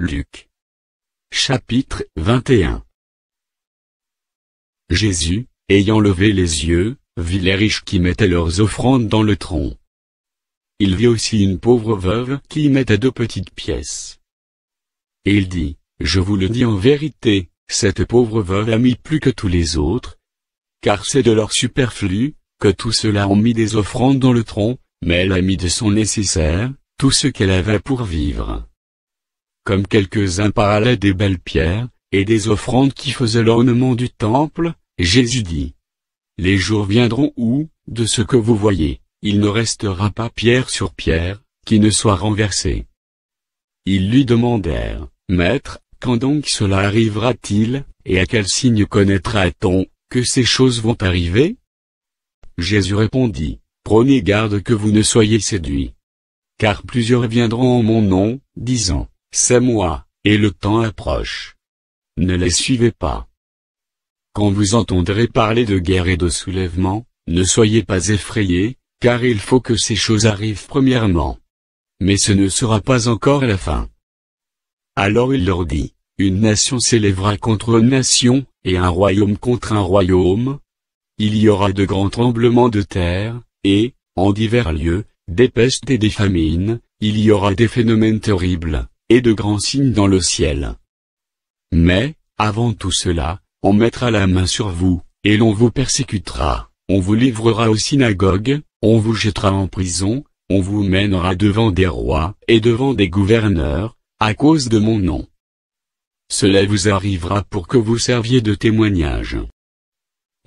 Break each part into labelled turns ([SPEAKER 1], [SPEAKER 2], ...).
[SPEAKER 1] Luc. Chapitre 21. Jésus, ayant levé les yeux, vit les riches qui mettaient leurs offrandes dans le tronc. Il vit aussi une pauvre veuve qui y mettait 2 petites pièces. Et il dit, je vous le dis en vérité, cette pauvre veuve a mis plus que tous les autres, car c'est de leur superflu, que tous ceux-là ont mis des offrandes dans le tronc, mais elle a mis de son nécessaire, tout ce qu'elle avait pour vivre. Comme quelques-uns parlaient des belles pierres, et des offrandes qui faisaient l'ornement du temple, Jésus dit, les jours viendront où, de ce que vous voyez, il ne restera pas pierre sur pierre, qui ne soit renversée. Ils lui demandèrent, Maître, quand donc cela arrivera-t-il, et à quel signe connaîtra-t-on, que ces choses vont arriver? Jésus répondit, prenez garde que vous ne soyez séduits. Car plusieurs viendront en mon nom, disant, c'est moi, et le temps approche. Ne les suivez pas. Quand vous entendrez parler de guerre et de soulèvement, ne soyez pas effrayés, car il faut que ces choses arrivent premièrement. Mais ce ne sera pas encore la fin. Alors il leur dit, une nation s'élèvera contre une nation, et un royaume contre un royaume. Il y aura de grands tremblements de terre, et, en divers lieux, des pestes et des famines, il y aura des phénomènes terribles, et de grands signes dans le ciel. Mais, avant tout cela, on mettra la main sur vous, et l'on vous persécutera, on vous livrera aux synagogues, on vous jettera en prison, on vous mènera devant des rois, et devant des gouverneurs, à cause de mon nom. Cela vous arrivera pour que vous serviez de témoignage.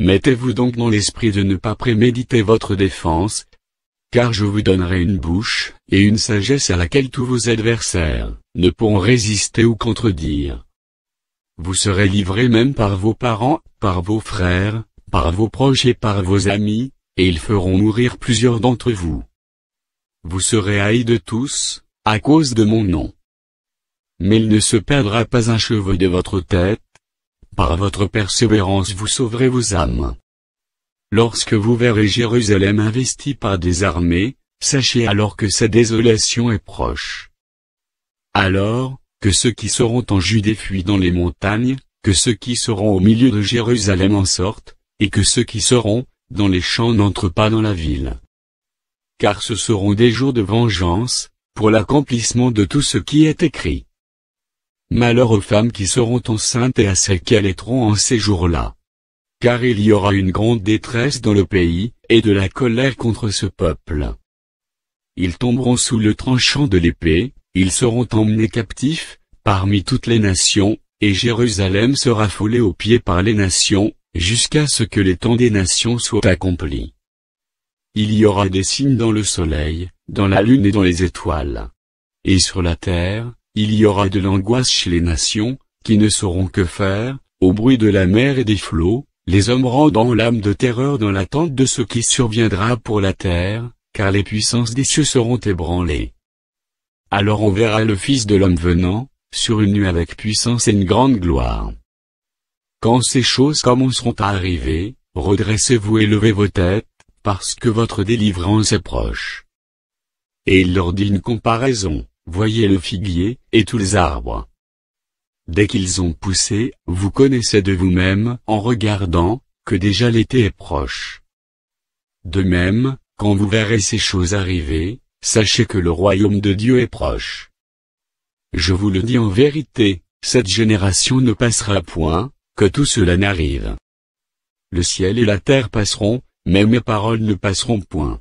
[SPEAKER 1] Mettez-vous donc dans l'esprit de ne pas préméditer votre défense, car je vous donnerai une bouche, et une sagesse à laquelle tous vos adversaires ne pourront résister ou contredire. Vous serez livrés même par vos parents, par vos frères, par vos proches et par vos amis, et ils feront mourir plusieurs d'entre vous. Vous serez haïs de tous, à cause de mon nom. Mais il ne se perdra pas un cheveu de votre tête. Par votre persévérance vous sauverez vos âmes. Lorsque vous verrez Jérusalem investie par des armées, sachez alors que sa désolation est proche. Alors, que ceux qui seront en Judée fuient dans les montagnes, que ceux qui seront au milieu de Jérusalem en sortent, et que ceux qui seront dans les champs n'entrent pas dans la ville. Car ce seront des jours de vengeance, pour l'accomplissement de tout ce qui est écrit. Malheur aux femmes qui seront enceintes et à celles qui allaiteront en ces jours-là. Car il y aura une grande détresse dans le pays, et de la colère contre ce peuple. Ils tomberont sous le tranchant de l'épée, ils seront emmenés captifs, parmi toutes les nations, et Jérusalem sera foulée aux pieds par les nations, jusqu'à ce que les temps des nations soient accomplis. Il y aura des signes dans le soleil, dans la lune et dans les étoiles. Et sur la terre, il y aura de l'angoisse chez les nations, qui ne sauront que faire, au bruit de la mer et des flots, les hommes rendant l'âme de terreur dans l'attente de ce qui surviendra pour la terre, car les puissances des cieux seront ébranlées. Alors on verra le Fils de l'homme venant, sur une nuée avec puissance et une grande gloire. Quand ces choses commenceront à arriver, redressez-vous et levez vos têtes, parce que votre délivrance est proche. Et il leur dit une comparaison. Voyez le figuier, et tous les arbres. Dès qu'ils ont poussé, vous connaissez de vous-même, en regardant, que déjà l'été est proche. De même, quand vous verrez ces choses arriver, sachez que le royaume de Dieu est proche. Je vous le dis en vérité, cette génération ne passera point, que tout cela n'arrive. Le ciel et la terre passeront, mais mes paroles ne passeront point.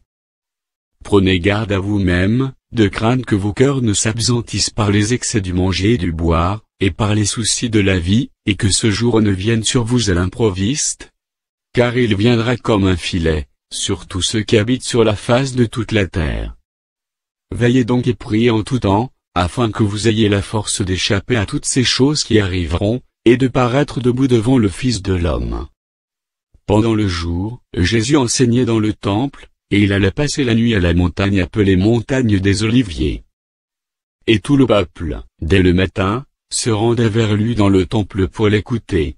[SPEAKER 1] Prenez garde à vous-même, de craindre que vos cœurs ne s'apesantissent par les excès du manger et du boire, et par les soucis de la vie, et que ce jour ne vienne sur vous à l'improviste. Car il viendra comme un filet, sur tous ceux qui habitent sur la face de toute la terre. Veillez donc et priez en tout temps, afin que vous ayez la force d'échapper à toutes ces choses qui arriveront, et de paraître debout devant le Fils de l'homme. Pendant le jour, Jésus enseignait dans le temple, et il allait passer la nuit à la montagne appelée montagne des Oliviers. Et tout le peuple, dès le matin, se rendait vers lui dans le temple pour l'écouter.